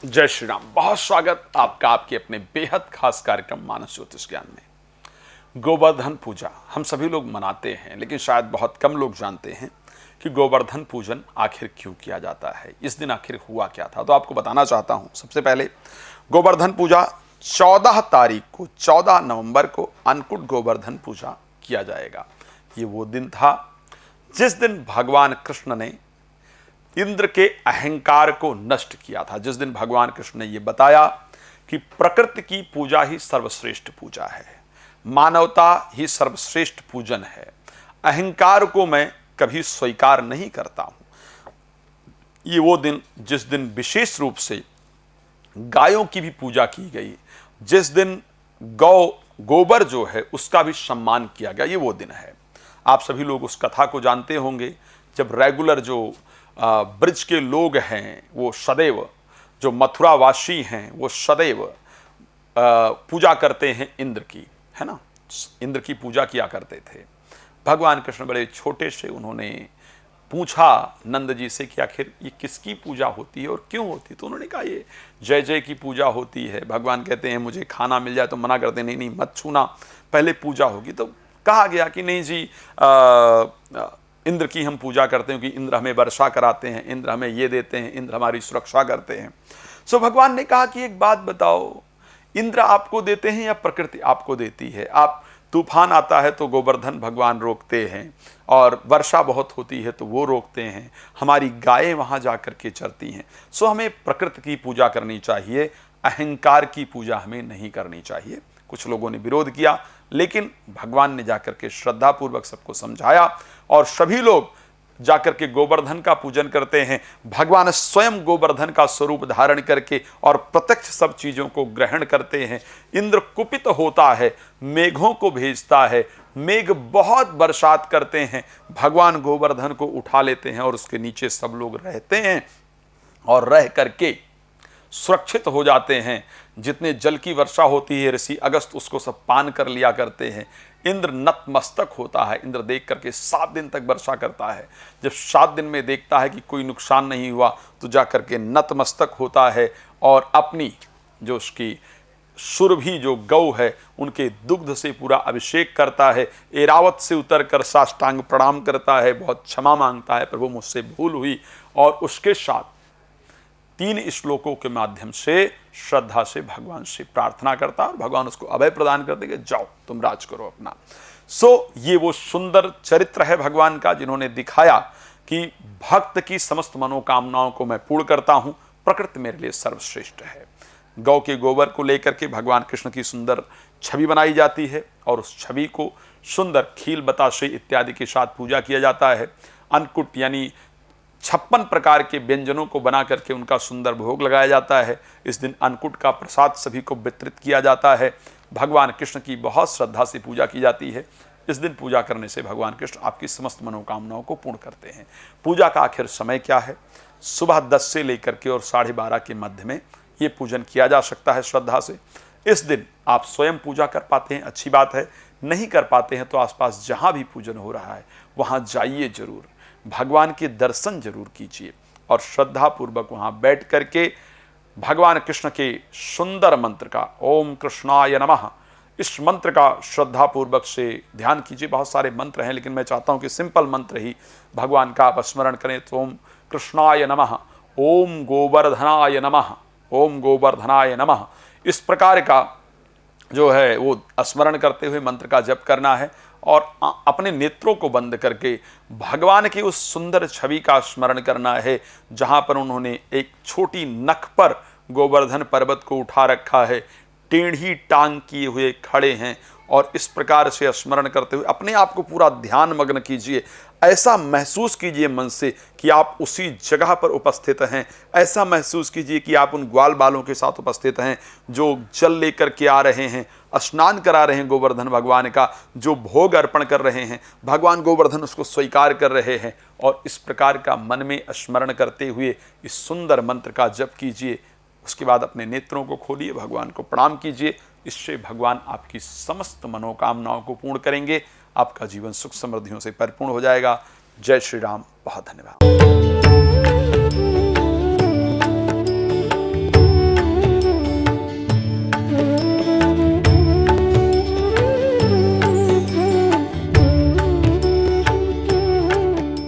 जय श्री राम। बहुत स्वागत आपका आपके अपने बेहद खास कार्यक्रम मानस ज्योतिष ज्ञान में। गोवर्धन पूजा हम सभी लोग मनाते हैं, लेकिन शायद बहुत कम लोग जानते हैं कि गोवर्धन पूजन आखिर क्यों किया जाता है, इस दिन आखिर हुआ क्या था। तो आपको बताना चाहता हूं। सबसे पहले गोवर्धन पूजा 14 तारीख को, 14 नवंबर को अन्नकूट गोवर्धन पूजा किया जाएगा। ये वो दिन था जिस दिन भगवान कृष्ण ने इंद्र के अहंकार को नष्ट किया था। जिस दिन भगवान कृष्ण ने यह बताया कि प्रकृति की पूजा ही सर्वश्रेष्ठ पूजा है, मानवता ही सर्वश्रेष्ठ पूजन है, अहंकार को मैं कभी स्वीकार नहीं करता हूं। ये वो दिन जिस दिन विशेष रूप से गायों की भी पूजा की गई, जिस दिन गोबर जो है उसका भी सम्मान किया गया, ये वो दिन है। आप सभी लोग उस कथा को जानते होंगे जब रेगुलर जो ब्रज के लोग हैं वो सदैव, जो मथुरावासी हैं वो सदैव पूजा करते हैं इंद्र की, है ना। इंद्र की पूजा किया करते थे। भगवान कृष्ण बड़े छोटे से उन्होंने पूछा नंद जी से कि आखिर ये किसकी पूजा होती है और क्यों होती है। तो उन्होंने कहा ये जय जय की पूजा होती है। भगवान कहते हैं मुझे खाना मिल जाए तो मना करते, नहीं नहीं मत छूना, पहले पूजा होगी। तो कहा गया कि नहीं जी, इंद्र की हम पूजा करते हैं क्योंकि इंद्र हमें वर्षा कराते हैं, इंद्र हमें ये देते हैं, इंद्र हमारी सुरक्षा करते हैं। सो भगवान ने कहा कि एक बात बताओ, इंद्र आपको देते हैं या प्रकृति आपको देती है? आप तूफान आता है तो गोवर्धन भगवान रोकते हैं, और वर्षा बहुत होती है तो वो रोकते हैं, हमारी गायें वहां जाकर के चरती हैं। सो हमें प्रकृति की पूजा करनी चाहिए, अहंकार की पूजा हमें नहीं करनी चाहिए। कुछ लोगों ने विरोध किया, लेकिन भगवान ने जाकर के श्रद्धापूर्वक सबको समझाया और सभी लोग जाकर के गोवर्धन का पूजन करते हैं। भगवान स्वयं गोवर्धन का स्वरूप धारण करके और प्रत्यक्ष सब चीजों को ग्रहण करते हैं। इंद्र कुपित होता है, मेघों को भेजता है, मेघ बहुत बरसात करते हैं, भगवान गोवर्धन को उठा लेते हैं और उसके नीचे सब लोग रहते हैं और रह करके सुरक्षित हो जाते हैं। जितने जल की वर्षा होती है ऋषि अगस्त उसको सब पान कर लिया करते हैं। इंद्र नतमस्तक होता है, इंद्र देख करके 7 दिन तक वर्षा करता है। जब 7 दिन में देखता है कि कोई नुकसान नहीं हुआ तो जाकर के नतमस्तक होता है और अपनी जो उसकी सुरभि जो गौ है उनके दुग्ध से पूरा अभिषेक करता है। एरावत से उतर कर साष्टांग प्रणाम करता है, बहुत क्षमा मांगता है, प्रभु मुझसे भूल हुई, और उसके साथ 3 श्लोकों के माध्यम से श्रद्धा से भगवान से प्रार्थना करता और भगवान उसको अभय प्रदान करते कि जाओ तुम राज करो अपना। ये वो सुंदर चरित्र है भगवान का, जिन्होंने दिखाया कि भक्त की समस्त मनोकामनाओं को मैं पूर्ण करता हूं, प्रकृति मेरे लिए सर्वश्रेष्ठ है। गौ के गोबर को लेकर के भगवान कृष्ण की सुंदर छवि बनाई जाती है और उस छवि को सुंदर खील बताशे इत्यादि के साथ पूजा किया जाता है। अन्नकूट यानी 56 प्रकार के व्यंजनों को बना करके उनका सुंदर भोग लगाया जाता है। इस दिन अन्नकूट का प्रसाद सभी को वितरित किया जाता है। भगवान कृष्ण की बहुत श्रद्धा से पूजा की जाती है। इस दिन पूजा करने से भगवान कृष्ण आपकी समस्त मनोकामनाओं को पूर्ण करते हैं। पूजा का आखिर समय क्या है? सुबह 10 से लेकर के और 12:30 के मध्य में ये पूजन किया जा सकता है श्रद्धा से। इस दिन आप स्वयं पूजा कर पाते हैं, अच्छी बात है। नहीं कर पाते हैं तो आसपास जहाँ भी पूजन हो रहा है वहाँ जाइए जरूर, भगवान के दर्शन जरूर कीजिए और श्रद्धा पूर्वक वहां बैठ करके भगवान कृष्ण के सुंदर मंत्र का ओम कृष्णाय नमः, इस मंत्र का श्रद्धा पूर्वक से ध्यान कीजिए। बहुत सारे मंत्र हैं, लेकिन मैं चाहता हूं कि सिंपल मंत्र ही भगवान का आप स्मरण करें। तो ओम कृष्णाय नमः, ओम गोवर्धनाय नमः, ओम गोवर्धनाय नमः, इस प्रकार का जो है वो स्मरण करते हुए मंत्र का जप करना है और अपने नेत्रों को बंद करके भगवान की उस सुंदर छवि का स्मरण करना है जहां पर उन्होंने एक छोटी नख पर गोवर्धन पर्वत को उठा रखा है, टेढ़ी टांग किए हुए खड़े हैं, और इस प्रकार से स्मरण करते हुए अपने आप को पूरा ध्यान मग्न कीजिए। ऐसा महसूस कीजिए मन से कि आप उसी जगह पर उपस्थित हैं। ऐसा महसूस कीजिए कि आप उन ग्वाल बालों के साथ उपस्थित हैं जो जल लेकर के आ रहे हैं, स्नान करा रहे हैं गोवर्धन भगवान का, जो भोग अर्पण कर रहे हैं, भगवान गोवर्धन उसको स्वीकार कर रहे हैं। और इस प्रकार का मन में स्मरण करते हुए इस सुंदर मंत्र का जप कीजिए। उसके बाद अपने नेत्रों को खोलिए, भगवान को प्रणाम कीजिए। इससे भगवान आपकी समस्त मनोकामनाओं को पूर्ण करेंगे। आपका जीवन सुख समृद्धियों से परिपूर्ण हो जाएगा। जय श्री राम। बहुत धन्यवाद।